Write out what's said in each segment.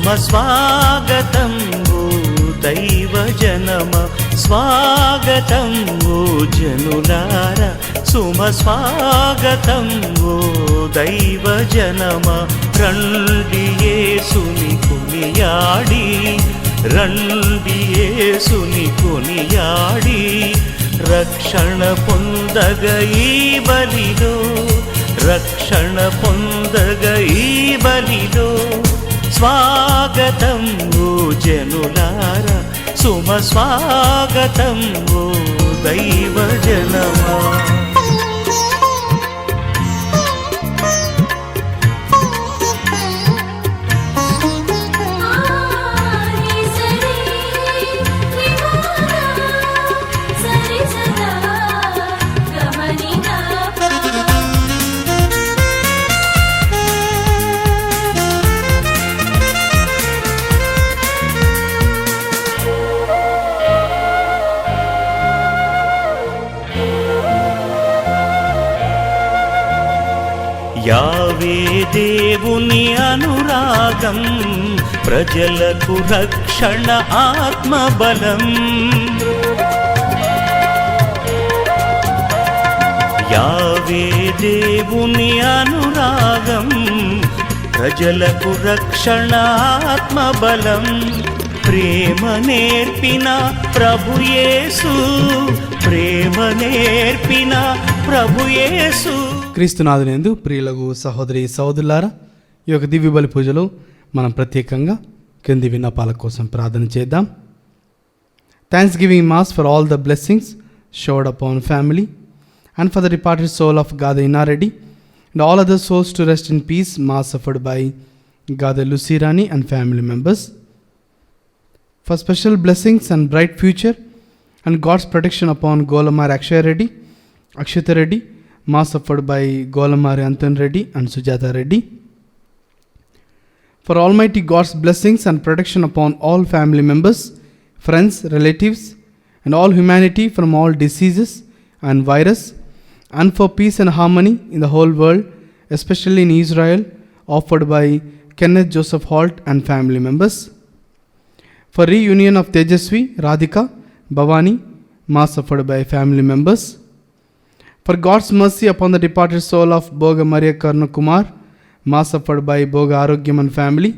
సుమ స్వాగతం ఓ దైవ జనమ, స్వాగతం ఓ జనులారా, సుమ స్వాగతం ఓ దైవ జనమ. రండి యేసుని కొనియాడి, రండి యేసుని కొనియాడి, రక్షణ పొందగ ఈ బలిలో, రక్షణ పొందగ ఈ బలిలో. స్వాగతం ఓ జనులారా, సుమ స్వాగతం ఓ దైవ జనమా. యావే దేవుని అనురాగం, ప్రజలకు రక్షణ ఆత్మబలం. యావే దేవుని అనురాగం, ప్రజలకు రక్షణ ఆత్మబలం. ప్రేమ నేర్పిన ప్రభుయేసు, ప్రేమ నేర్పిన ప్రభుయేసు. క్రీస్తునాథునందు ప్రియులకు సహోదరి సహోదరులారా, ఈ యొక్క దివ్య బలి పూజలో మనం ప్రత్యేకంగా కింది విన్నపాల కోసం ప్రార్థన చేద్దాం. Thanksgiving mass for all the blessings showered upon family and for the departed soul of father Innareddy and all other souls to rest in peace. Mass offered by father Lusirani and family members. For special blessings and bright future and God's protection upon Golamari Akshaya Reddy, Akshita Reddy, mass suffered by Golamari Anton Reddy and Sujata Reddy. For Almighty God's blessings and protection upon all family members, friends, relatives, and all humanity from all diseases and virus, and for peace and harmony in the whole world, especially in Israel, offered by Kenneth Joseph Holt and family members. For reunion of Tejasvi, Radhika, Bhavani, mass suffered by family members. For God's mercy upon the departed soul of Boga Maria Karna Kumar, mass suffered by Boga Arogyaman family.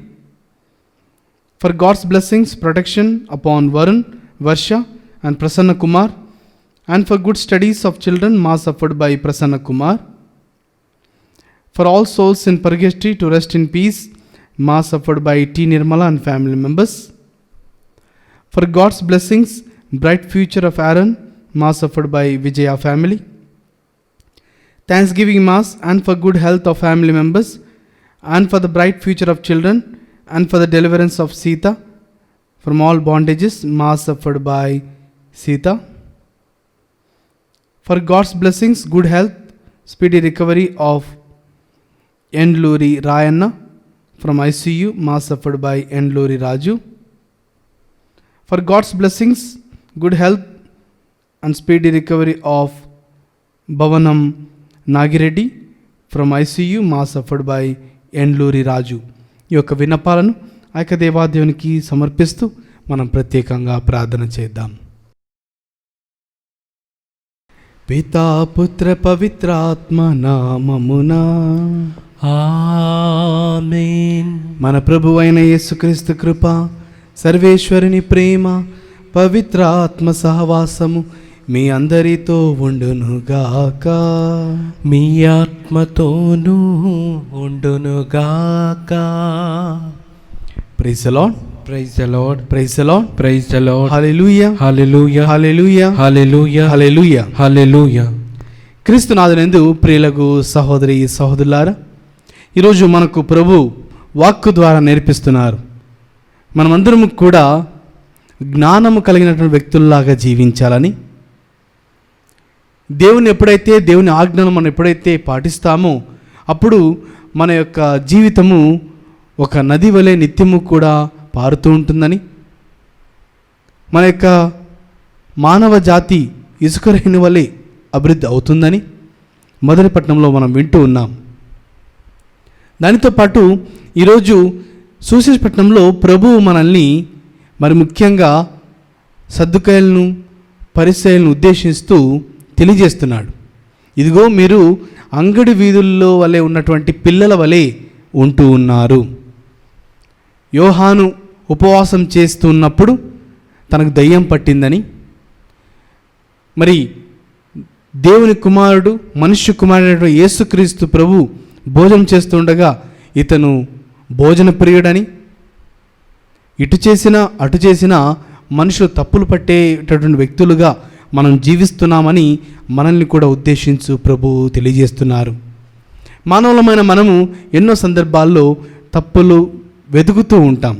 For God's blessings, protection upon Varun, Varsha and Prasanna Kumar, and for good studies of children, mass suffered by Prasanna Kumar. For all souls in purgatory to rest in peace, mass suffered by T. Nirmala and family members. For God's blessings, bright future of Aaron, mass offered by Vijaya family. Thanksgiving mass and for good health of family members, and for the bright future of children, and for the deliverance of Sita from all bondages, mass offered by Sita. For God's blessings, good health, speedy recovery of Endluri Rayanna from ICU, mass offered by Endluri Raju. For God's blessings, good health and speedy recovery of Bhavanam Nagireddy from ICU, mass offered by Endluri Raju. ఈ యొక్క విన్నపాలను ఐక్య దేవాదేవునికి సమర్పిస్తూ మనం ప్రత్యేకంగా ప్రార్థన చేద్దాం. పితా పుత్ర పవిత్రాత్మ నామమునా ఆమేన్. మన ప్రభువైన యేసుక్రీస్తు కృప, సర్వేశ్వరుని ప్రేమ, పవిత్ర ఆత్మ సహవాసము మీ అందరితో ఉండునుగాక. మీ ఆత్మతోనూ ఉండునుగాక. Praise the lord, praise the lord, praise the lord, praise the lord. Hallelujah, hallelujah, hallelujah, hallelujah, hallelujah, hallelujah. క్రీస్తునాథునందు ప్రియులకు సహోదరి సహోదరులారా, ఈరోజు మనకు ప్రభు వాక్కు ద్వారా నేర్పిస్తున్నారు. మనమందరము కూడా జ్ఞానము కలిగినటువంటి వ్యక్తుల్లాగా జీవించాలని, దేవుని ఆజ్ఞను మనం ఎప్పుడైతే పాటిస్తామో అప్పుడు మన యొక్క జీవితము ఒక నది వలె నిత్యము కూడా పారుతూ ఉంటుందని, మన యొక్క మానవ జాతి ఇసుక రేణి వలె అభివృద్ధి అవుతుందని మొదటి పట్టణంలో మనం వింటూ ఉన్నాం. దానితో పాటు ఈరోజు సువిశేషపట్నంలో ప్రభువు మనల్ని మరి ముఖ్యంగా సద్దుకాయలను పరిసయ్యులను ఉద్దేశిస్తూ తెలియజేస్తున్నాడు. ఇదిగో మీరు అంగడి వీధుల్లో వలె ఉన్నటువంటి పిల్లల వలె ఉంటూ ఉన్నారు. యోహాను ఉపవాసం చేస్తున్నప్పుడు తనకు దయ్యం పట్టిందని, మరి దేవుని కుమారుడు మనుష్య కుమారుడు యేసుక్రీస్తు ప్రభు భోజనం చేస్తుండగా ఇతను భోజన ప్రియుడని, ఇటు చేసినా అటు చేసినా మనుషులు తప్పులు పట్టేటటువంటి వ్యక్తులుగా మనం జీవిస్తున్నామని మనల్ని కూడా ఉద్దేశించు ప్రభు తెలియజేస్తున్నారు. మానవులమైన మనము ఎన్నో సందర్భాల్లో తప్పులు వెతుకుతూ ఉంటాం.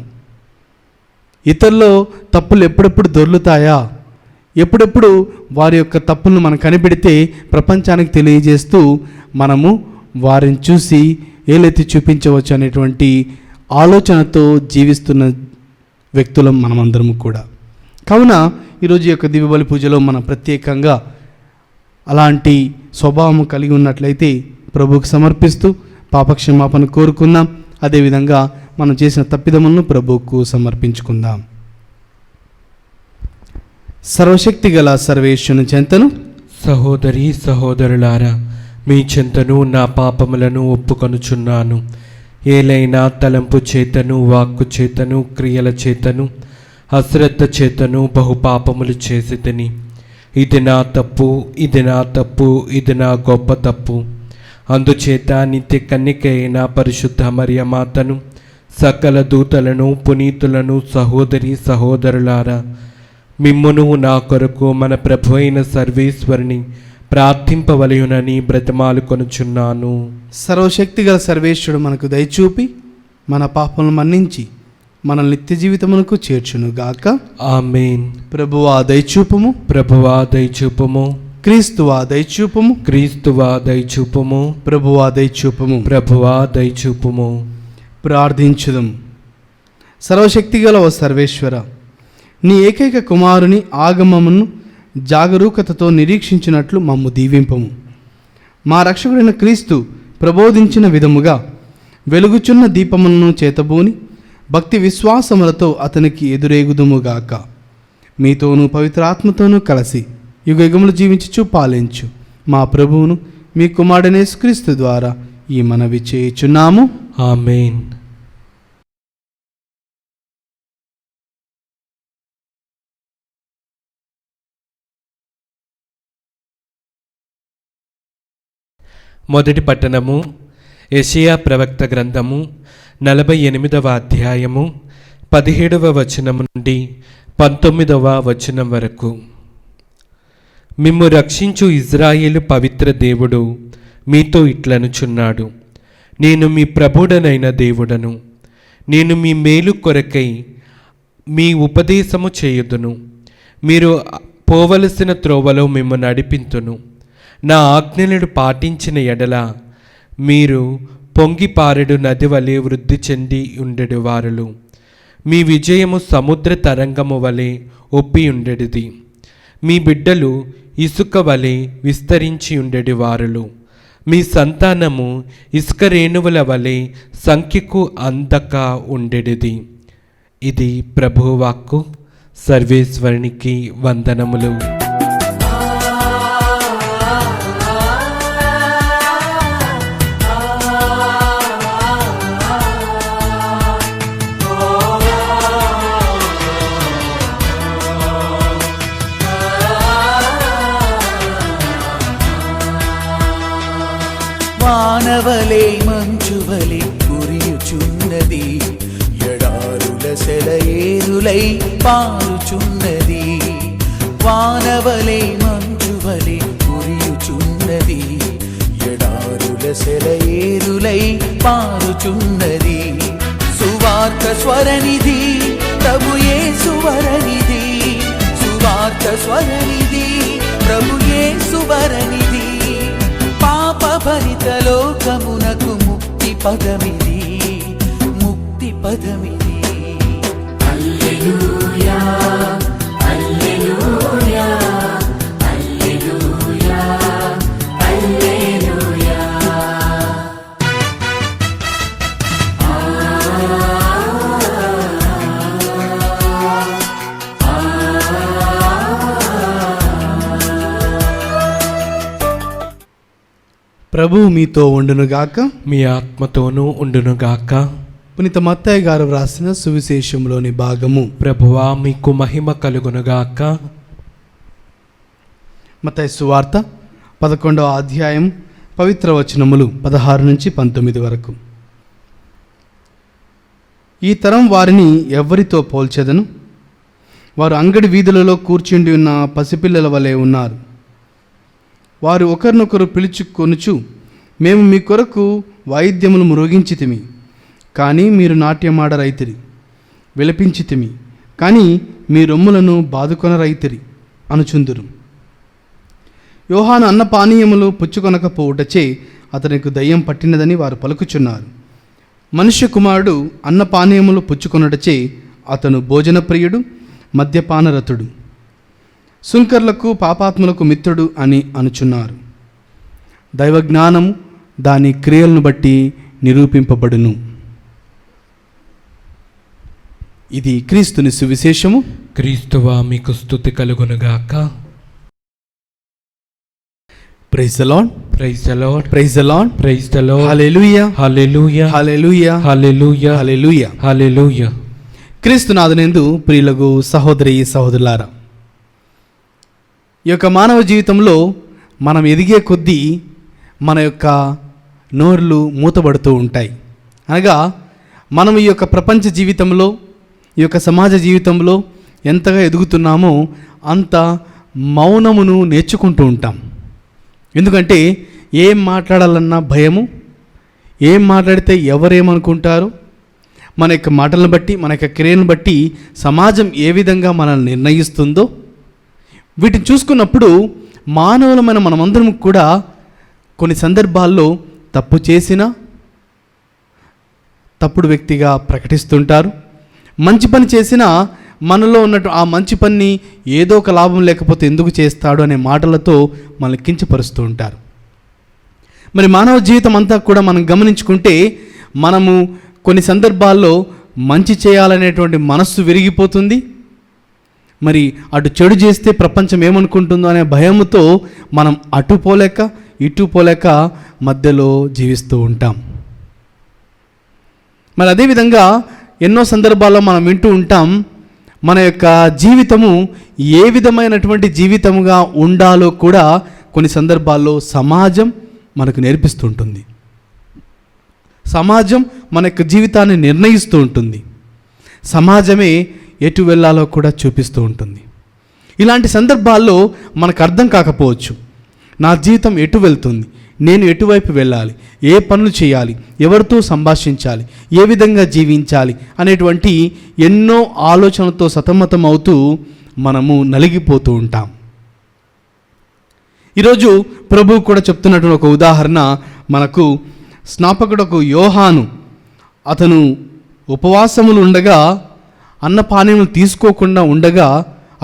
ఇతరుల్లో తప్పులు ఎప్పుడెప్పుడు దొర్లుతాయా, ఎప్పుడెప్పుడు వారి యొక్క తప్పులను మనం కనిపెడితే ప్రపంచానికి తెలియజేస్తూ మనము వారిని చూసి ఏలెత్తి చూపించవచ్చు అనేటువంటి ఆలోచనతో జీవిస్తున్న వ్యక్తులం మనమందరము కూడా. కావున ఈరోజు యొక్క దివ్యబలి పూజలో మనం ప్రత్యేకంగా అలాంటి స్వభావం కలిగి ఉన్నట్లయితే ప్రభువుకు సమర్పిస్తూ పాపక్షమాపణ కోరుకుందాం. అదేవిధంగా మనం చేసిన తప్పిదములను ప్రభువుకు సమర్పించుకుందాం. సర్వశక్తి గల సర్వేశ్వరుని చెంతను సహోదరి సహోదరులారా, మీ చెంతను నా పాపములను ఒప్పుకొనుచున్నాను. ఏలైనా తలంపు చేతను, వాక్కు చేతను, క్రియల చేతను, అశ్రద్ధ చేతను బహుపాపములు చేసితిని. ఇది నా తప్పు, ఇది నా తప్పు, ఇది నా గొప్ప తప్పు. అందుచేత నిత్య కన్యక అయిన పరిశుద్ధ మరియమాతను, సకల దూతలను, పునీతులను, సహోదరి సహోదరులారా, మిమ్మును నా కొరకు మన ప్రభు అయిన సర్వేశ్వరుని ప్రార్థింపవలయునని బ్రతిమాలు కొనుచున్నాను. సర్వశక్తి గల సర్వేశ్వరుడు మనకు దయచూపి మన పాపలను మన్నించి మన నిత్య జీవితమునకు చేర్చును గాక. ఆమేన్. ప్రభువా దయచూపుము, ప్రభువా దయచూపుము. క్రీస్తువా దయచూపుము, క్రీస్తువా దయచూపుము. ప్రభువా దయచూపుము. ప్రభువా దయచూపుము. ప్రార్థించుదం. సర్వశక్తి గల ఓ సర్వేశ్వర, నీ ఏకైక కుమారుని ఆగమమును జాగరూకతతో నిరీక్షించినట్లు మమ్ము దీవింపము. మా రక్షకుడైన క్రీస్తు ప్రబోధించిన విధముగా వెలుగుచున్న దీపములను చేతబూని భక్తి విశ్వాసములతో అతనికి ఎదురేగుదుముగాక. మీతోనూ పవిత్రాత్మతోనూ కలిసి యుగయుగములు జీవించుచు పాలించు మా ప్రభువును మీ కుమారుడైన యేసుక్రీస్తు ద్వారా ఈ మనవి చేయుచున్నాము. ఆమేన్. మొదటి పట్టణము, యెషయా ప్రవక్త గ్రంథము 48వ అధ్యాయము 17వ వచనము నుండి 19వ వచనం వరకు. మిమ్ము రక్షించు ఇజ్రాయేలు పవిత్ర దేవుడు మీతో ఇట్లనుచున్నాడు. నేను మీ ప్రభుడనైన దేవుడను. నేను మీ మేలు కొరకై మీ ఉపదేశము చేయుదును. మీరు పోవలసిన త్రోవలో మిమ్ము నడిపింతును. నా ఆజ్ఞలను పాటించిన ఎడల మీరు పొంగిపారెడు నది వలె వృద్ధి చెంది ఉండెడు వారులు. మీ విజయము సముద్ర తరంగము వలె ఒప్పి ఉండెడిది. మీ బిడ్డలు ఇసుక వలె విస్తరించి ఉండెడి వారులు. మీ సంతానము ఇసుక రేణువుల వలె సంఖ్యకు అందక ఉండెడిది. ఇది ప్రభువాక్కు. సర్వేశ్వరునికి వందనములు. వానవలే మంచువలే కురియుచున్నది, ఎడారుల సెలయేరులై పారుచున్నది. వానవలే మంచువలే కురియుచున్నది, ఎడారుల సెలయేరులై పారుచున్నది. సువార్త స్వరనిధి ప్రభు యేసు వరనిధి, సువార్త స్వరనిధి ప్రభు యేసు వరనిధి. పాప భరిత లోకమునకు ముక్తి పదమిది, ముక్తి పదమిది. హల్లెలూయా హల్లెలూయా హల్లెలూయా హల్లెలూయా. ప్రభువు మీతో ఉండునుగాక. మీ ఆత్మతోనూ ఉండునుగాక. పునీత మత్తయి గారు వ్రాసిన సువిశేషంలోని భాగము. ప్రభువా మీకు మహిమ కలుగునుగాక. మత్తయి సువార్త 11వ అధ్యాయం పవిత్ర వచనములు 16 నుంచి 19 వరకు. ఈ తరం వారిని ఎవరితో పోల్చెదను? వారు అంగడి వీధులలో కూర్చుండి ఉన్న పసిపిల్లల వలె ఉన్నారు. వారు ఒకరినొకరు పిలుచుకొనుచు, మేము మీ కొరకు వాయిద్యములు మ్రోగించితిమి, కానీ మీరు నాట్యమాడరైతిరి, విలపించితిమి, కానీ మీ రొమ్ములను బాదుకొనరైతిరి అనుచుందురు. యోహాను అన్న పానీయములు పుచ్చుకొనకపోవుటచే అతనికి దయ్యం పట్టినదని వారు పలుకుచున్నారు. మనుష్య కుమారుడు అన్న పానీయములు పుచ్చుకొనుటచే అతను భోజనప్రియుడు, మద్యపానరతుడు, సుంకర్లకు పాపాత్ములకు మిత్రుడు అని అనుచున్నారు. దైవజ్ఞానము దాని క్రియలను బట్టి నిరూపింపబడును. ఇది క్రీస్తుని సువిశేషము. క్రీస్తువా మీకు స్తుతి కలుగునుగాక. Praise the lord, praise the lord, praise the lord, praise the lord. Hallelujah, hallelujah, hallelujah, hallelujah, hallelujah. Hallelujah. క్రీస్తునాథునందు ప్రియులకు సహోదరి సహోదరులారా, ఈ యొక్క మానవ జీవితంలో మనం ఎదిగే కొద్దీ మన యొక్క నోర్లు మూతబడుతూ ఉంటాయి. అనగా మనం ఈ యొక్క ప్రపంచ జీవితంలో, ఈ యొక్క సమాజ జీవితంలో ఎంతగా ఎదుగుతున్నామో అంత మౌనమును నేర్చుకుంటూ ఉంటాం. ఎందుకంటే ఏం మాట్లాడాలన్నా భయము, ఏం మాట్లాడితే ఎవరేమనుకుంటారు, మన యొక్క మాటలను బట్టి, మన యొక్క క్రియలను బట్టి సమాజం ఏ విధంగా మనల్ని నిర్ణయిస్తుందో వీటిని చూసుకున్నప్పుడు మానవులమైన మనమందరం కూడా కొన్ని సందర్భాల్లో తప్పు చేసినా తప్పుడు వ్యక్తిగా ప్రకటిస్తుంటారు. మంచి పని చేసినా మనలో ఉన్నట్టు ఆ మంచి పని ఏదో ఒక లాభం లేకపోతే ఎందుకు చేస్తాడు అనే మాటలతో మనల్ని కించపరుస్తూ ఉంటారు. మరి మానవ జీవితం అంతా కూడా మనం గమనించుకుంటే మనము కొన్ని సందర్భాల్లో మంచి చేయాలనేటువంటి మనస్సు విరిగిపోతుంది. మరి అటు చెడు చేస్తే ప్రపంచం ఏమనుకుంటుందో అనే భయముతో మనం అటు పోలేక ఇటు పోలేక మధ్యలో జీవిస్తూ ఉంటాం. మరి అదేవిధంగా ఎన్నో సందర్భాల్లో మనం వింటూ ఉంటాం, మన యొక్క జీవితము ఏ విధమైనటువంటి జీవితముగా ఉండాలో కూడా కొన్ని సందర్భాల్లో సమాజం మనకు నేర్పిస్తూ ఉంటుంది. సమాజం మన యొక్క జీవితాన్ని నిర్ణయిస్తూ ఉంటుంది. సమాజమే ఎటు వెళ్ళాలో కూడా చూపిస్తూ ఉంటుంది. ఇలాంటి సందర్భాల్లో మనకు అర్థం కాకపోవచ్చు, నా జీవితం ఎటు వెళ్తుంది, నేను ఎటువైపు వెళ్ళాలి, ఏ పనులు చేయాలి, ఎవరితో సంభాషించాలి, ఏ విధంగా జీవించాలి అనేటువంటి ఎన్నో ఆలోచనలతో సతమతం అవుతూ మనము నలిగిపోతూ ఉంటాం. ఈరోజు ప్రభువు కూడా చెప్తున్నటువంటి ఒక ఉదాహరణ మనకు స్నాపకుడకు యోహాను, అతను ఉపవాసములు ఉండగా అన్నపానీయములు తీసుకోకుండా ఉండగా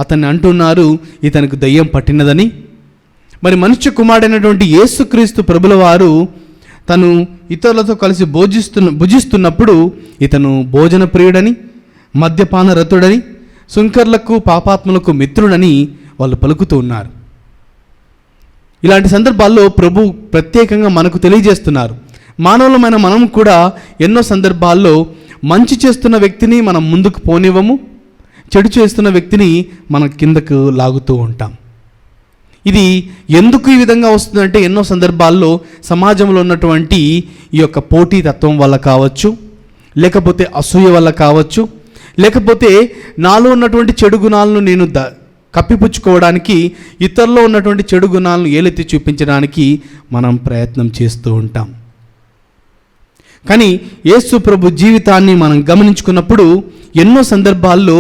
అతన్ని అంటున్నారు ఇతనికి దయ్యం పట్టినదని. మరి మనుష్య కుమారుడైనటువంటి యేసుక్రీస్తు ప్రభుల వారు తను ఇతరులతో కలిసి భుజిస్తున్నప్పుడు ఇతను భోజన ప్రియుడని, మద్యపాన రతుడని, సుంకర్లకు పాపాత్ములకు మిత్రుడని వాళ్ళు పలుకుతూ ఉన్నారు. ఇలాంటి సందర్భాల్లో ప్రభు ప్రత్యేకంగా మనకు తెలియజేస్తున్నారు, మానవులమైన మనం కూడా ఎన్నో సందర్భాల్లో మంచి చేస్తున్న వ్యక్తిని మనం ముందుకు పోనివ్వము, చెడు చేస్తున్న వ్యక్తిని మనం కిందకు లాగుతూ ఉంటాం. ఇది ఎందుకు ఈ విధంగా వస్తుందంటే ఎన్నో సందర్భాల్లో సమాజంలో ఉన్నటువంటి ఈ యొక్క పోటీతత్వం వల్ల కావచ్చు, లేకపోతే అసూయ వల్ల కావచ్చు, లేకపోతే నాలో ఉన్నటువంటి చెడు గుణాలను నేను కప్పిపుచ్చుకోవడానికి, ఇతరుల్లో ఉన్నటువంటి చెడు గుణాలను ఏలెత్తి చూపించడానికి మనం ప్రయత్నం చేస్తూ ఉంటాం. కానీ యేసు ప్రభు జీవితాన్ని మనం గమనించుకున్నప్పుడు ఎన్నో సందర్భాల్లో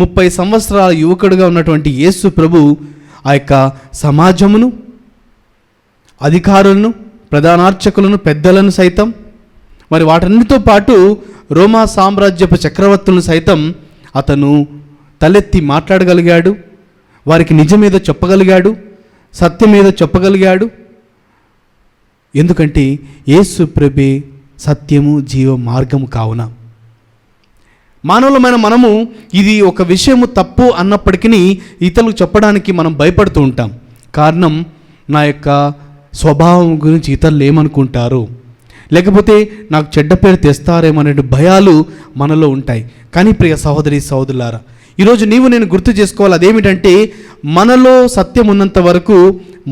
30 సంవత్సరాల యువకుడుగా ఉన్నటువంటి యేసు ప్రభు ఆ యొక్క సమాజమును, అధికారులను, ప్రధానార్చకులను, పెద్దలను సైతం, మరి వాటన్నిటితో పాటు రోమా సామ్రాజ్యపు చక్రవర్తులను సైతం అతను తలెత్తి మాట్లాడగలిగాడు, వారికి నిజమేదో చెప్పగలిగాడు, సత్యమేదో చెప్పగలిగాడు. ఎందుకంటే యేసు ప్రభే సత్యము జీవ మార్గము కావున. మానవులమైన మనము ఇది ఒక విషయము తప్పు అన్నప్పటికీ ఇతరులకు చెప్పడానికి మనం భయపడుతూ ఉంటాం. కారణం నా యొక్క స్వభావం గురించి ఇతరులు ఏమనుకుంటారు, లేకపోతే నాకు చెడ్డ పేరు తెస్తారేమనే భయాలు మనలో ఉంటాయి. కానీ ప్రియ సహోదరి సహోదరులారా, ఈరోజు నీవు నేను గుర్తు చేసుకోవాలి. అదేమిటంటే మనలో సత్యం ఉన్నంత వరకు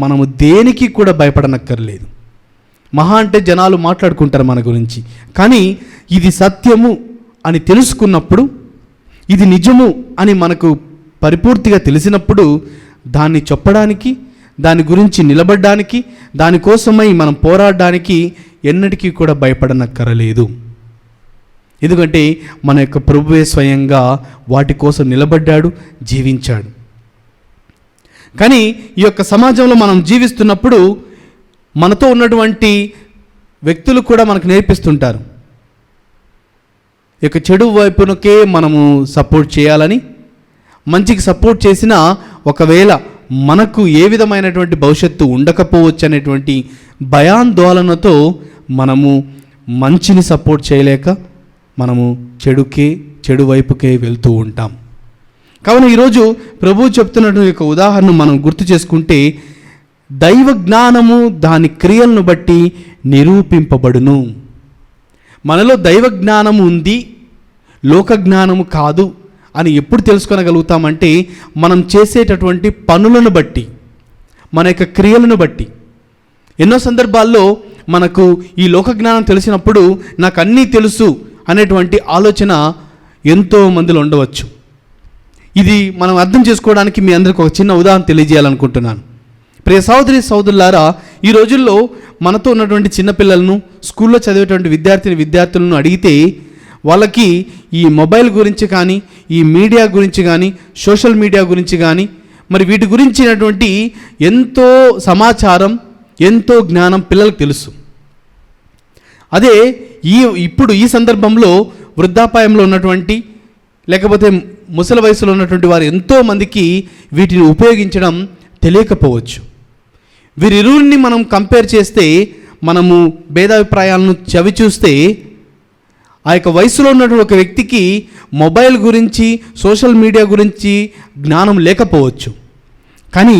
మనము దేనికి కూడా భయపడనక్కర్లేదు. మహా అంటే జనాలు మాట్లాడుకుంటారు మన గురించి, కానీ ఇది సత్యము అని తెలుసుకున్నప్పుడు, ఇది నిజము అని మనకు పరిపూర్తిగా తెలిసినప్పుడు దాన్ని చెప్పడానికి, దాని గురించి నిలబడడానికి, దానికోసమై మనం పోరాడడానికి ఎన్నటికీ కూడా భయపడనక్కరలేదు. ఎందుకంటే మన యొక్క ప్రభువే స్వయంగా వాటి కోసం నిలబడ్డాడు, జీవించాడు. కానీ ఈ యొక్క సమాజంలో మనం జీవిస్తున్నప్పుడు మనతో ఉన్నటువంటి వ్యక్తులు కూడా మనకు నేర్పిస్తుంటారు. ఈ యొక్క చెడు వైపునకే మనము సపోర్ట్ చేయాలని, మంచికి సపోర్ట్ చేసినా ఒకవేళ మనకు ఏ విధమైనటువంటి భవిష్యత్తు ఉండకపోవచ్చు అనేటువంటి భయాందోళనతో మనము మంచిని సపోర్ట్ చేయలేక మనము చెడు వైపుకే వెళ్తూ ఉంటాం. కావున ఈరోజు ప్రభువు చెప్తున్నటువంటి యొక్క ఉదాహరణ మనం గుర్తు చేసుకుంటే, దైవ జ్ఞానము దాని క్రియలను బట్టి నిరూపింపబడును. మనలో దైవ జ్ఞానము ఉంది, లోక జ్ఞానము కాదు అని ఎప్పుడు తెలుసుకోగలుగుతామంటే మనం చేసేటటువంటి పనులను బట్టి, మన యొక్క క్రియలను బట్టి. ఎన్నో సందర్భాల్లో మనకు ఈ లోక జ్ఞానం తెలిసినప్పుడు నాకు అన్నీ తెలుసు అనేటువంటి ఆలోచన ఎంతో మందిలో ఉండవచ్చు. ఇది మనం అర్థం చేసుకోవడానికి మీ అందరికీ ఒక చిన్న ఉదాహరణ తెలియజేయాలనుకుంటున్నాను. ప్రియ సహోదరి సహోదరులారా, ఈ రోజుల్లో మనతో ఉన్నటువంటి చిన్నపిల్లలను, స్కూల్లో చదివేటువంటి విద్యార్థులను అడిగితే వాళ్ళకి ఈ మొబైల్ గురించి కానీ, ఈ మీడియా గురించి కానీ, సోషల్ మీడియా గురించి కానీ, మరి వీటి గురించినటువంటి ఎంతో సమాచారం, ఎంతో జ్ఞానం పిల్లలకు తెలుసు. అదే ఇప్పుడు ఈ సందర్భంలో వృద్ధాపాయంలో ఉన్నటువంటి, లేకపోతే ముసలి వయసులో ఉన్నటువంటి వారు ఎంతోమందికి వీటిని ఉపయోగించడం తెలియకపోవచ్చు. వీరిరువురిని మనం కంపేర్ చేస్తే, మనము భేదాభిప్రాయాలను చవి చూస్తే, ఆ యొక్క వయసులో ఉన్నటువంటి ఒక వ్యక్తికి మొబైల్ గురించి, సోషల్ మీడియా గురించి జ్ఞానం లేకపోవచ్చు. కానీ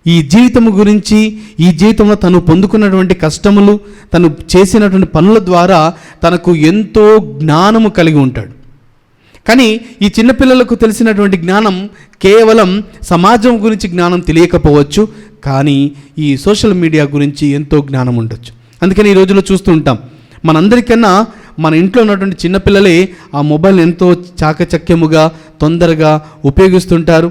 ఈ జీవితము గురించి, ఈ జీవితంలో తను పొందుకున్నటువంటి కష్టములు, తను చేసినటువంటి పనుల ద్వారా తనకు ఎంతో జ్ఞానము కలిగి ఉంటాడు. కానీ ఈ చిన్నపిల్లలకు తెలిసినటువంటి జ్ఞానం కేవలం సమాజం గురించి జ్ఞానం తెలియకపోవచ్చు, కానీ ఈ సోషల్ మీడియా గురించి ఎంతో జ్ఞానం ఉండొచ్చు. అందుకని ఈ రోజుల్లో చూస్తూ ఉంటాం, మనందరికన్నా మన ఇంట్లో ఉన్నటువంటి చిన్నపిల్లలే ఆ మొబైల్ ఎంతో చాకచక్యముగా, తొందరగా ఉపయోగిస్తుంటారు.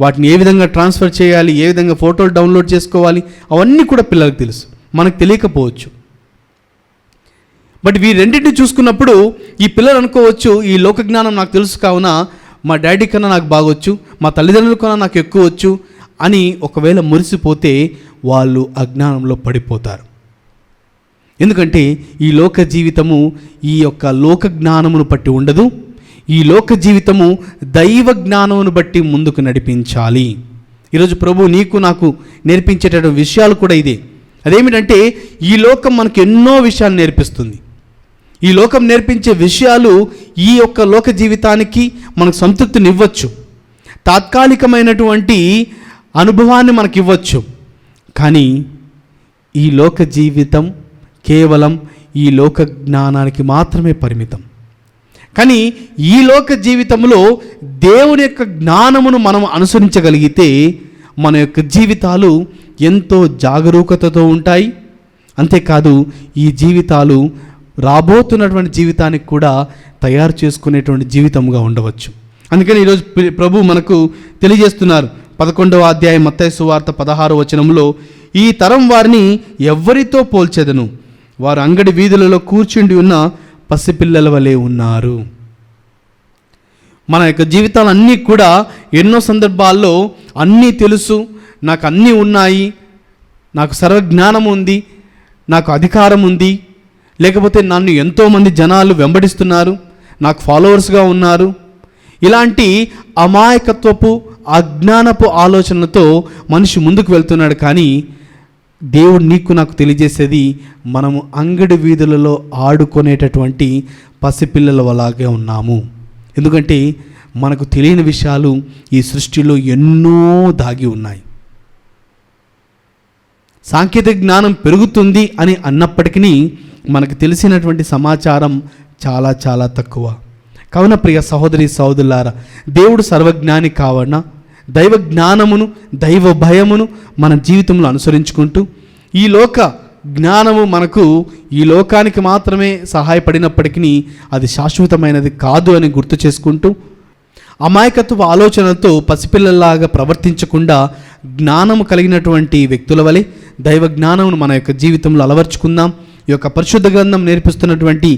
వాటిని ఏ విధంగా ట్రాన్స్ఫర్ చేయాలి, ఏ విధంగా ఫోటోలు డౌన్లోడ్ చేసుకోవాలి, అవన్నీ కూడా పిల్లలకు తెలుసు, మనకు తెలియకపోవచ్చు. బట్ వీరెండింటిని చూసుకున్నప్పుడు ఈ పిల్లలు అనుకోవచ్చు, ఈ లోక జ్ఞానం నాకు తెలుసు కావున మా డాడీ కన్నా నాకు బాగొచ్చు, మా తల్లిదండ్రుల కన్నా నాకు ఎక్కువ వచ్చు అని ఒకవేళ మురిసిపోతే వాళ్ళు అజ్ఞానంలో పడిపోతారు. ఎందుకంటే ఈ లోక జీవితము ఈ యొక్క లోక జ్ఞానమును బట్టి ఉండదు. ఈ లోక జీవితము దైవ జ్ఞానమును బట్టి ముందుకు నడిపించాలి. ఈరోజు ప్రభు నీకు నాకు నేర్పించేటటువంటి విషయాలు కూడా ఇదే. అదేమిటంటే ఈ లోకం మనకు ఎన్నో విషయాలు నేర్పిస్తుంది. ఈ లోకం నేర్పించే విషయాలు ఈ యొక్క లోక జీవితానికి మనకు సంతృప్తినివ్వచ్చు, తాత్కాలికమైనటువంటి అనుభవాన్ని మనకి ఇవ్వచ్చు. కానీ ఈ లోక జీవితం కేవలం ఈ లోక జ్ఞానానికి మాత్రమే పరిమితం. కానీ ఈ లోక జీవితంలో దేవుని యొక్క జ్ఞానమును మనం అనుసరించగలిగితే మన యొక్క జీవితాలు ఎంతో జాగరూకతతో ఉంటాయి. అంతేకాదు ఈ జీవితాలు రాబోతున్నటువంటి జీవితానికి కూడా తయారు చేసుకునేటువంటి జీవితంగా ఉండవచ్చు. అందుకని ఈరోజు ప్రభు మనకు తెలియజేస్తున్నారు. 11వ అధ్యాయం మత్తయి సువార్త 16వ వచనంలో, ఈ తరం వారిని ఎవ్వరితో పోల్చెదను, వారు అంగడి వీధులలో కూర్చుండి ఉన్న పసిపిల్లల వలె ఉన్నారు. మన యొక్క జీవితాలన్నీ కూడా ఎన్నో సందర్భాల్లో అన్నీ తెలుసు, నాకు అన్నీ ఉన్నాయి, నాకు సర్వజ్ఞానం ఉంది, నాకు అధికారం ఉంది, లేకపోతే నన్ను ఎంతోమంది జనాలు వెంబడిస్తున్నారు, నాకు ఫాలోవర్స్గా ఉన్నారు, ఇలాంటి అమాయకత్వపు అజ్ఞానపు ఆలోచనలతో మనిషి ముందుకు వెళ్తున్నాడు. కానీ దేవుడు నీకు నాకు తెలియజేసేది, మనము అంగడి వీధులలో ఆడుకునేటటువంటి పసిపిల్లల వలాగే ఉన్నాము. ఎందుకంటే మనకు తెలియని విషయాలు ఈ సృష్టిలో ఎన్నో దాగి ఉన్నాయి. సాంకేతిక జ్ఞానం పెరుగుతుంది అని అన్నప్పటికీ మనకు తెలిసినటువంటి సమాచారం చాలా చాలా తక్కువ. కావున ప్రియ సహోదరి సహోదరులారా, దేవుడు సర్వజ్ఞాని కావున దైవ జ్ఞానమును దైవ భయమును మన జీవితంలో అనుసరించుకుంటూ ఈ లోక జ్ఞానము మనకు ఈ లోకానికి మాత్రమే సహాయపడినప్పటికీ అది శాశ్వతమైనది కాదు అని గుర్తు చేసుకుంటూ అమాయకత్వ ఆలోచనలతో పసిపిల్లల్లాగా ప్రవర్తించకుండా జ్ఞానము కలిగినటువంటి వ్యక్తుల వలె దైవ జ్ఞానమును మన యొక్క జీవితంలో అలవర్చుకుందాం. ఈ యొక్క పరిశుద్ధ గ్రంథం నేర్పిస్తున్నటువంటి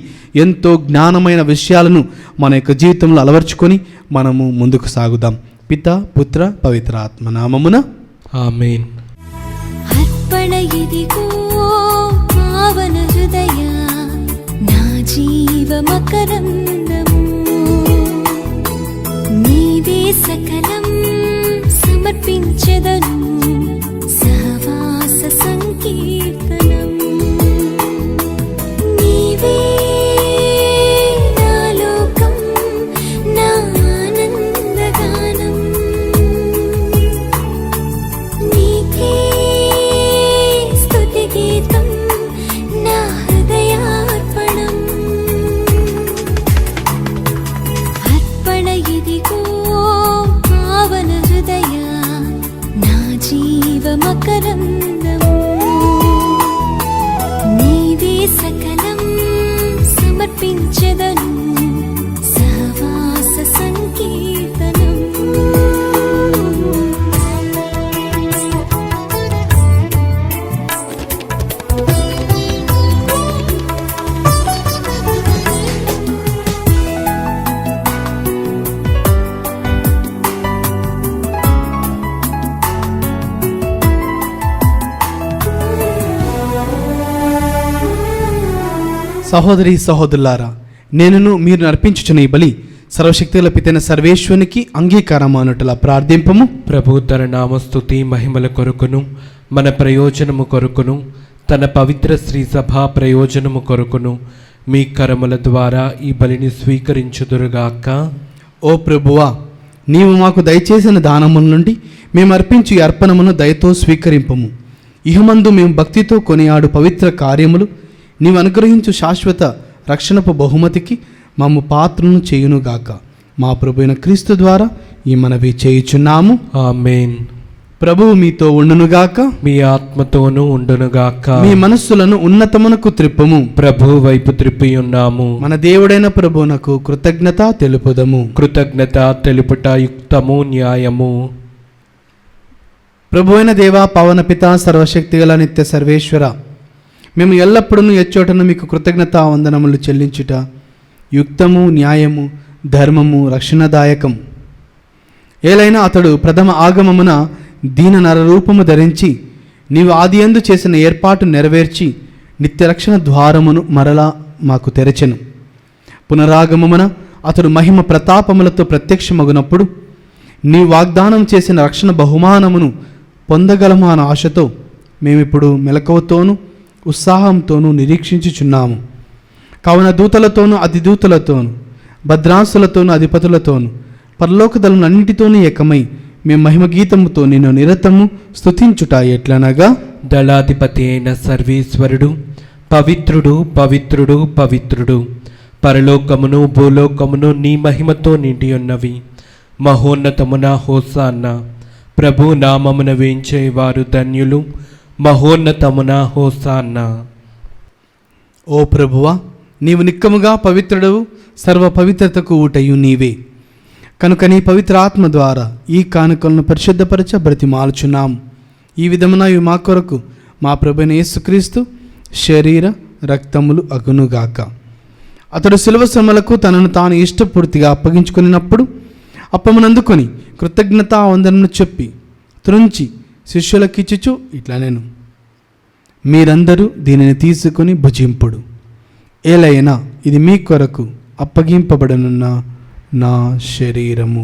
ఎంతో జ్ఞానమైన విషయాలను మన యొక్క జీవితంలో అలవర్చుకొని మనము ముందుకు సాగుదాం. పిత పుత్ర పవిత్ర ఆత్మ నామమున ఆమేన్. అర్పణ ఇదిగో పావన హృదయ నా జీవ మకరందము నీవే సకలం సమర్పించెదను సహవాస సంకీర్తనం నీవే నా లోకం నా ఆనందగానం నీకే స్తుతి గీతం నా హృదయార్పణం అర్పణ ఇదిగో పావన హృదయ నా జీవ మకరందము నీవే సకలం సమర్పించెదను సహవాస సంకీర్తనం సహోదరి సహోదరులారా, నేనును మీరు నర్పించుచున్న ఈ బలి సర్వశక్తుల పితైన సర్వేశ్వరునికి అంగీకారము అనుటలా ప్రార్థింపము. ప్రభు తన నామస్తుతి మహిమల కొరకును మన ప్రయోజనము కొరకును తన పవిత్ర శ్రీ సభా ప్రయోజనము కొరకును మీ కరముల ద్వారా ఈ బలిని స్వీకరించుదురుగాక. ఓ ప్రభువా, నీవు మాకు దయచేసిన దానముల నుండి మేము అర్పించు ఈ అర్పణమును దయతో స్వీకరింపము. ఇహమందు మేము భక్తితో కొనియాడు పవిత్ర కార్యములు నీవు అనుగ్రహించు శాశ్వత రక్షణపు బహుమతికి మమ్ము పాత్రను చేయునుగాక. మా ప్రభువైన క్రీస్తు ద్వారా ఈ మనవి చేయుచున్నాము. ఆమేన్. ప్రభువు మీతో ఉండునుగాక. మీ ఆత్మతోనూ ఉండునుగాక. మీ మనస్సులను ఉన్నతమునకు త్రిప్పుము. ప్రభు వైపు త్రిప్పి ఉన్నాము. మన దేవుడైన ప్రభువునకు కృతజ్ఞత తెలుపుదము. కృతజ్ఞత తెలుపుట యుక్తము న్యాయము. ప్రభువైన దేవా, పవన పిత, సర్వశక్తిగల నిత్య సర్వేశ్వర, మేము ఎల్లప్పుడూ ఎచ్చోటను మీకు కృతజ్ఞతా వందనములు చెల్లించుట యుక్తము న్యాయము ధర్మము రక్షణదాయకం. ఏలైనా అతడు ప్రథమ ఆగమమున దీన నరరూపము ధరించి నీవు ఆదియందు చేసిన ఏర్పాటు నెరవేర్చి నిత్యరక్షణ ద్వారమును మరలా మాకు తెరచెను. పునరాగమమున అతడు మహిమ ప్రతాపములతో ప్రత్యక్షమగునప్పుడు నీ వాగ్దానం చేసిన రక్షణ బహుమానమును పొందగలము అన్న ఆశతో మేమిప్పుడు మెలకువతోనూ ఉత్సాహంతోనూ నిరీక్షించుచున్నాము. కావున దూతలతోనూ అధిదూతలతోనూ భద్రాసులతోనూ అధిపతులతోనూ పరలోకదలన్నిటితోనూ ఏకమై మేము మహిమ గీతముతో నిన్ను నిరతము స్తుతించుట ఎట్లనగా, దళాధిపతి అయిన సర్వేశ్వరుడు పవిత్రుడు పవిత్రుడు పవిత్రుడు, పరలోకమును భూలోకమును నీ మహిమతో నిండి ఉన్నవి. మహోన్నతమున హోసాన్న. ప్రభు నామమున వేంచేవారు ధన్యులు. మహోన్నతమున హోసాన్న. ఓ ప్రభువా, నీవు నిక్కముగా పవిత్రుడవు, సర్వ పవిత్రతకు ఊటయు నీవే. కనుక నీ పవిత్ర ఆత్మ ద్వారా ఈ కానుకలను పరిశుద్ధపరచ బ్రతిమాలుచున్నాము. ఈ విధమున ఇవి మా కొరకు మా ప్రభువైన యేసుక్రీస్తు శరీర రక్తములు అగునుగాక. అతడు శిలువ శ్రమలకు తనను తాను ఇష్టపూర్తిగా అప్పగించుకున్నప్పుడు అప్పమునందుకొని కృతజ్ఞతా వందనను చెప్పి త్రుంచి శిష్యులకిచ్చుచు ఇట్లా నేను, మీరందరూ దీనిని తీసుకొని భుజింపుడు. ఏలైనా ఇది మీ కొరకు అప్పగింపబడనున్న నా శరీరము.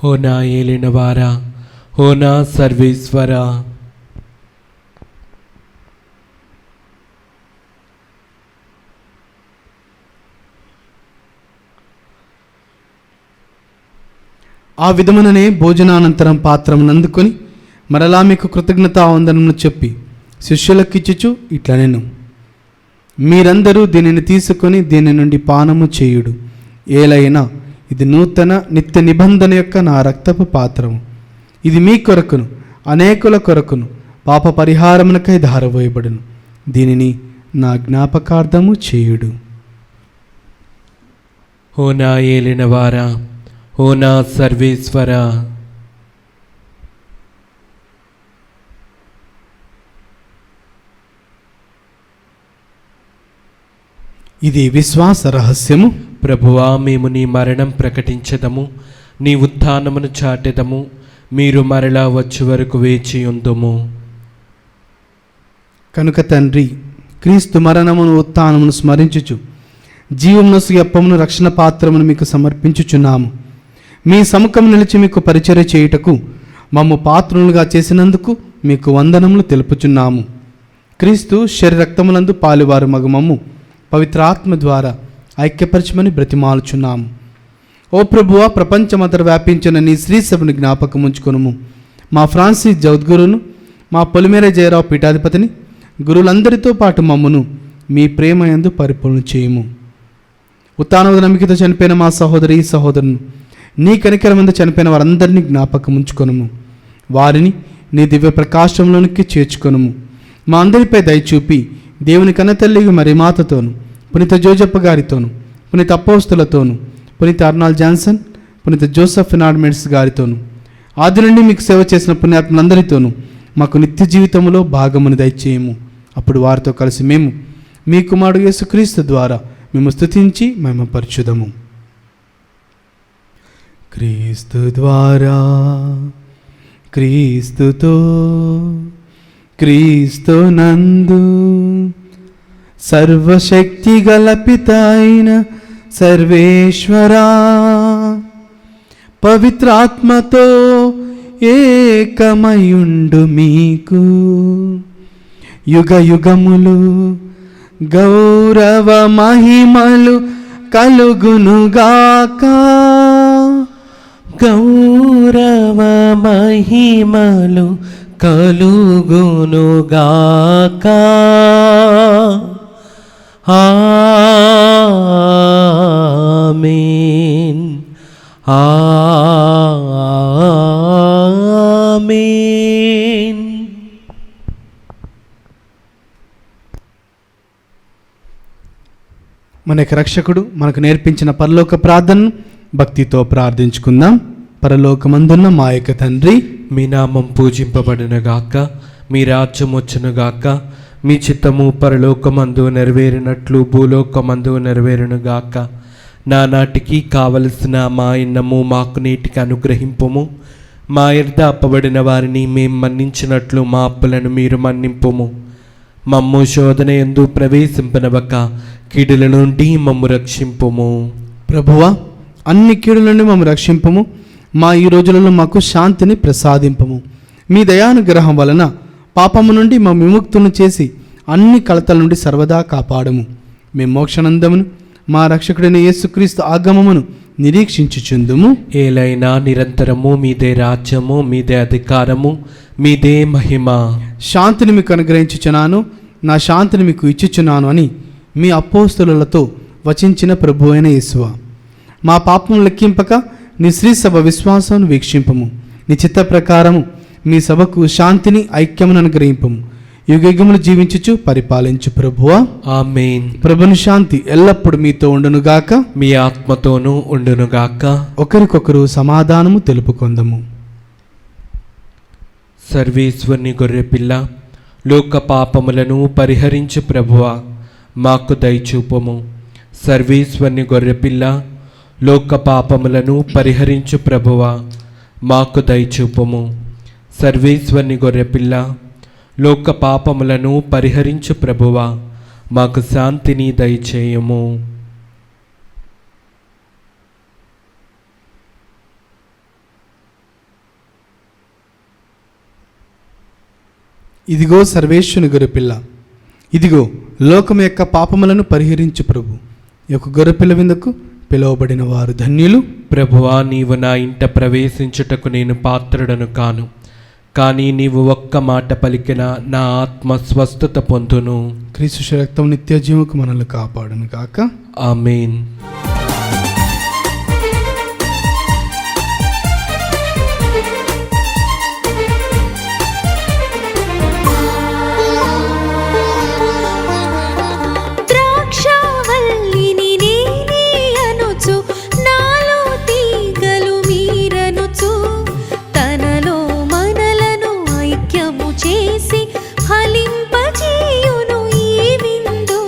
ఓ నా ఏలినవారా, ఓ నా సర్వేశ్వరా, ఆ విధముననే భోజనానంతరం పాత్రమును అందుకొని మరలా మీకు కృతజ్ఞతా వందనమును చెప్పి శిష్యులకిచ్చుచు ఇట్లా నేను మీరందరూ దీనిని తీసుకొని దీని నుండి పానము చేయుడు, ఏలైనా ఇది నూతన నిత్య నిబంధన యొక్క నా రక్తపు పాత్రము. ఇది మీ కొరకును అనేకుల కొరకును పాప పరిహారమునకై ధారపోయబడును. దీనిని నా జ్ఞాపకార్థము చేయుడు. ఓ నా ఏలినవారా, ఓ నా సర్వేశ్వరా, ఇది విశ్వాస రహస్యము. ప్రభువా, మేము నీ మరణం ప్రకటించదము, నీ ఉత్థానమును చాటెదము. మీరు మరలా వచ్చే వరకు వేచి ఉందుము. కనుక తండ్రి, క్రీస్తు మరణమును ఉత్థానమును స్మరించుచు జీవమునసు అప్పమును రక్షణ పాత్రమును మీకు సమర్పించుచున్నాము. మీ సముఖం నిలిచి మీకు పరిచర్య చేయుటకు మమ్ము పాత్రులుగా చేసినందుకు మీకు వందనములు తెలుపుచున్నాము. క్రీస్తు శరీర రక్తములందు పాలువారు మగుమము పవిత్రాత్మ ద్వారా ఐక్యపరచమని బ్రతిమాలుచున్నాము. ఓ ప్రభువా, ప్రపంచమంతట వ్యాపించిన నీ శ్రీ సభను జ్ఞాపకం ఉంచుకొనుము. మా ఫ్రాన్సిస్ జౌద్గురును, మా పొలిమేర జయరావు పీఠాధిపతిని, గురువులందరితో పాటు మమ్మును మీ ప్రేమ యందు పరిపూర్ణ చేయుము. ఉత్థానమున నమ్మికతో చనిపోయిన మా సహోదరి సహోదరును, నీ కనికరమందు చనిపోయిన వారందరినీ జ్ఞాపకం ఉంచుకొనుము. వారిని నీ దివ్య ప్రకాశంలోనికి చేర్చుకొనుము. మా అందరిపై దయచూపి దేవుని కన్నతల్లి మరియమాతతోను, పునీత జోజప్ప గారితోను, పునీత అపోస్తులతోను, పునీత అర్నాల్డ్ జాన్సన్, పునీత జోసెఫ్ ఫెర్నాండెస్ గారితోను, ఆది నుండి మీకు సేవ చేసిన పుణ్యాత్ములందరితోనూ మాకు నిత్య జీవితంలో భాగమును దయచేయము. అప్పుడు వారితో కలిసి మేము మీ కుమారుడు యేసుక్రీస్తు ద్వారా మేము స్తుతించి మహిమపరచుదము. క్రీస్తు ద్వారా, క్రీస్తుతో, క్రీస్తు నందు సర్వశక్తి గల పిత అయిన సర్వేశ్వరా, పవిత్రాత్మతో ఏకమయుండు మీకు యుగ యుగములు గౌరవ మహిమలు కలుగునుగాక. గౌరవ మహిమలు కలుగునుగాక. ఆమేన్, ఆమేన్. మనకి రక్షకుడు మనకు నేర్పించిన పరలోక ప్రార్థనను భక్తితో ప్రార్థించుకుందాం. పరలోకమందున్న మా యొక్క తండ్రి, మీ నామం పూజింపబడునుగాక, మీ రాజ్యం వచ్చునుగాక, మీ చిత్తము పరలోకమందు నెరవేరినట్లు భూలోకమందు నెరవేరునుగాక. నానాటికి కావలసిన మా అన్నము మాకు నేటికి అనుగ్రహింపుము. మా యొద్ద అప్పబడిన వారిని మేము మన్నించినట్లు మా అప్పులను మీరు మన్నింపుము. మమ్ము శోధన యందు ప్రవేశింపనవక కీడుల నుండి మమ్ము రక్షింపుము. ప్రభువా, అన్ని కీడుల నుండి మమ్మల్ని రక్షింపము. మా ఈ రోజులలో మాకు శాంతిని ప్రసాదింపము. మీ దయానుగ్రహం వలన పాపము నుండి మా విముక్తులను చేసి అన్ని కలతల నుండి సర్వదా కాపాడము. మేము మోక్షానందమును మా రక్షకుడైన యేసుక్రీస్తు ఆగమమును నిరీక్షించుచుందుము. ఏలైనా నిరంతరము మీదే రాజ్యము, మీదే అధికారము, మీదే మహిమ. శాంతిని మీకు అనుగ్రహించుచున్నాను, నా శాంతిని మీకు ఇచ్చుచున్నాను అని మీ అపోస్తలులతో వచించిన ప్రభు అయిన యేసువా, మా పాపము లెక్కింపక నీ శ్రీ సభ విశ్వాసం వీక్షింపము. నీ చిత్త ప్రకారము మీ సభకు శాంతిని ఐక్యమును అనుగ్రహింపము. యుగయుగములు జీవించుచు పరిపాలించు ప్రభువా. ఆమేన్. ప్రభుని శాంతి ఎల్లప్పుడు మీతో ఉండునుగాక, మీ ఆత్మతోనూ ఉండునుగాక. ఒకరికొకరు సమాధానము తెలుపుకొందము. సర్వేశ్వరుని గొర్రెపిల్ల, లోక పాపములను పరిహరించు ప్రభువా, మాకు దయచూపము. సర్వేశ్వరుని గొర్రెపిల్ల, లోక పాపములను పరిహరించు ప్రభువా, మాకు దయచూపము. సర్వేశ్వరుని గొర్రెపిల్ల, లోక పాపములను పరిహరించు ప్రభువా, మాకు శాంతిని దయచేయము. ఇదిగో సర్వేశ్వరుని గొర్రెపిల్ల, ఇదిగో లోకం యొక్క పాపములను పరిహరించు ప్రభు. ఈ యొక్క గొర్రెపిల్ల విందుకు పిలువబడిన వారు ధన్యులు. ప్రభువా, నీవు నా ఇంట ప్రవేశించుటకు నేను పాత్రుడను కాను, కానీ నీవు ఒక్క మాట పలికిన నా ఆత్మ స్వస్థత పొందును. క్రీస్తు రక్తం నిత్య జీవకు మనల్ని కాపాడును కాక. ఆమేన్. ద్రాక్షావల్లిని నేనే అనుచు నాలో తీగలు మీరనుచు తనలో మనలను ఐక్యము చేసి ఫలింపజేయును ఈ విందు.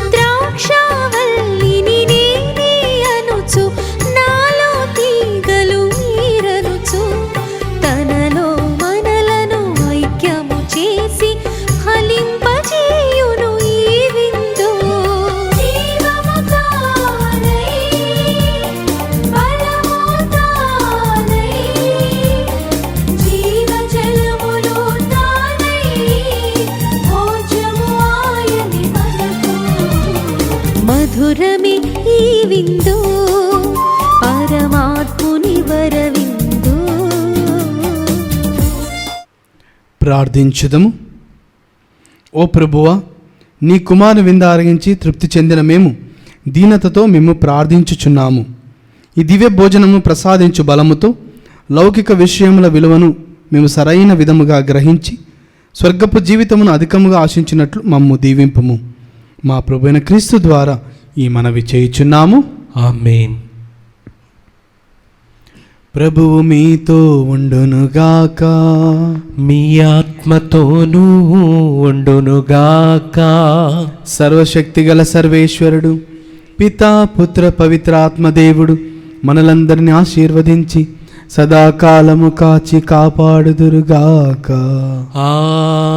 ద్రాక్షావల్లిని నేనే అనుచు నాలో తీగలు మీరనుచు తనలో మనలను ఐక్యము చేసి ఫలింపజేయును ఈ విందు. జీవము తానై బలము తానై జీవజలములు తానై భోజము ఆయని మనకు. మధురమే ఈ విందు పరమాత్ముని వరవిందు. ప్రార్థించుదము. ఓ ప్రభువా, నీ కుమారు విందు ఆరగించి తృప్తి చెందిన మేము దీనతతో మేము ప్రార్థించుచున్నాము. ఈ దివ్య భోజనము ప్రసాదించు బలముతో లౌకిక విషయముల విలువను మేము సరైన విధముగా గ్రహించి స్వర్గపు జీవితమును అధికముగా ఆశించినట్లు మమ్ము దీవింపము. మా ప్రభువైన క్రీస్తు ద్వారా ఈ మనవి చేయుచున్నాము. ఆమేన్. ప్రభువు మీతో ఉండునుగాక. మీ ఆత్మతోనూ ఉండునుగాక. సర్వశక్తిగల సర్వేశ్వరుడు పితా పుత్ర పవిత్ర ఆత్మదేవుడు మనలందరినీ ఆశీర్వదించి సదాకాలము కాచి కాపాడుదురుగాక.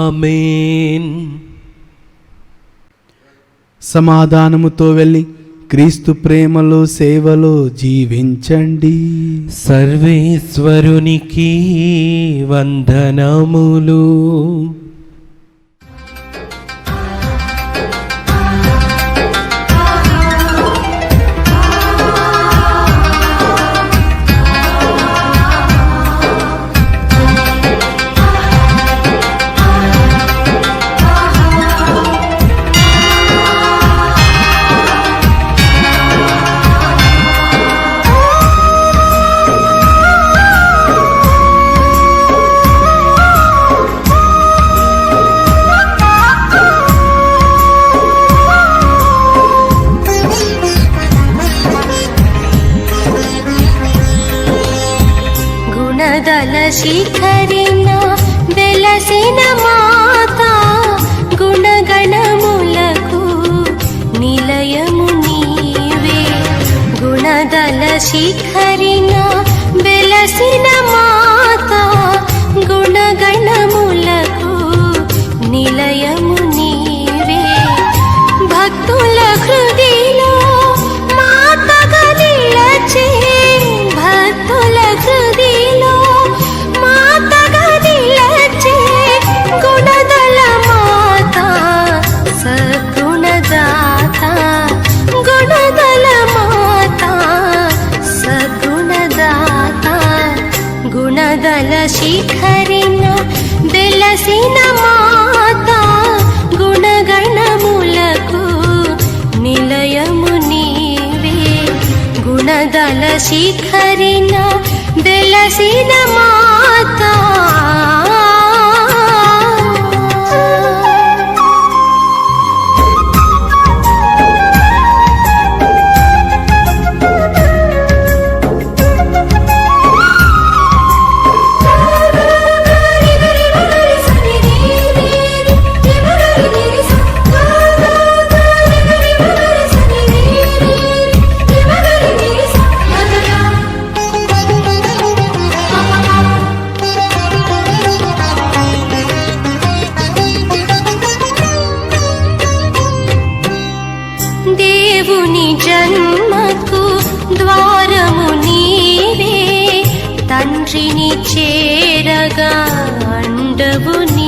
ఆమేన్. సమాధానముతో వెళ్ళి క్రీస్తు ప్రేమలో సేవలో జీవించండి. సర్వేశ్వరునికి వందనములు. గుణదల శిఖరిన వెలసిన మాత గుణగణములకు నిలయము నీవే. గుణదల శిఖరిన వెలసిన మాత గుణగణములకు నిలయము నీవే. భక్తుల హృదయలో మాతగా నిలచే భక్తుల హృదయలో మాతగా నిలచే గుణదల మాత సద్గుణదాత. గుణదల మాత సద్గుణదాత. గుణదల శిఖరిన వెలసిన మాత గుణగణములకు నిలయము నీవే. గుణదల శిఖరిన వెలసిన మాత. దేవుని జన్మకు ద్వారము నీవే. తండ్రిని చేరగా అండవు నీ